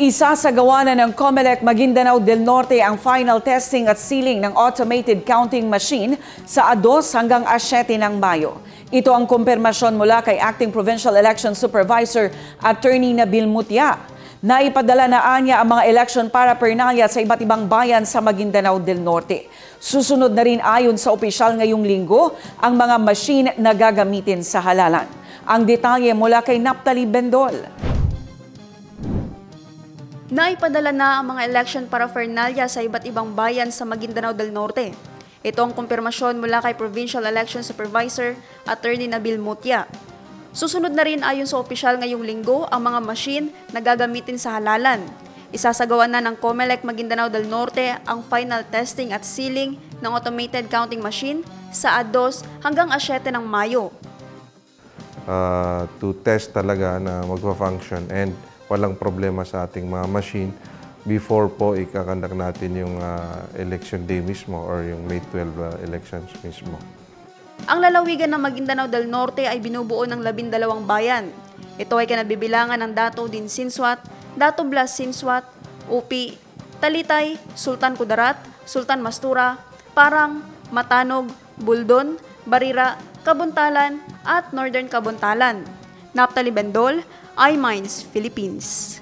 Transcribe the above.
Isasagawa na ng Comelec Maguindanao del Norte ang final testing at sealing ng automated counting machine sa 2 hanggang 7 ng Mayo. Ito ang kumpirmasyon mula kay Acting Provincial Election Supervisor Attorney Nabil Mutya. Naipadala na anya ang mga election paraphernalia sa iba't ibang bayan sa Maguindanao del Norte. Susunod na rin ayon sa opisyal ngayong linggo ang mga machine na gagamitin sa halalan. Ang detalye mula kay Naphtali Bendol. Naipadala na ang mga election paraphernalia sa iba't ibang bayan sa Maguindanao del Norte. Ito ang kumpirmasyon mula kay Provincial Election Supervisor Attorney Nabil Mutya. Susunod na rin ayon sa opisyal ngayong linggo ang mga machine na gagamitin sa halalan. Isasagawa na ng Comelec Maguindanao del Norte ang final testing at sealing ng automated counting machine sa 2 hanggang 7 ng Mayo. To test talaga na magpa-function and walang problema sa ating mga machine before po ikakandak natin yung election day mismo or yung May 12 elections mismo. Ang lalawigan ng Maguindanao del Norte ay binubuo ng 12 bayan. Ito ay kinabibilangan ng Dato din Sinsuat, Dato Blas Sinsuat, Upi, Talitay, Sultan Kudarat, Sultan Mastura, Parang, Matanog, Buldon, Barira, Kabuntalan at Northern Kabuntalan. Naphtali Bendol, iMinds Philippines.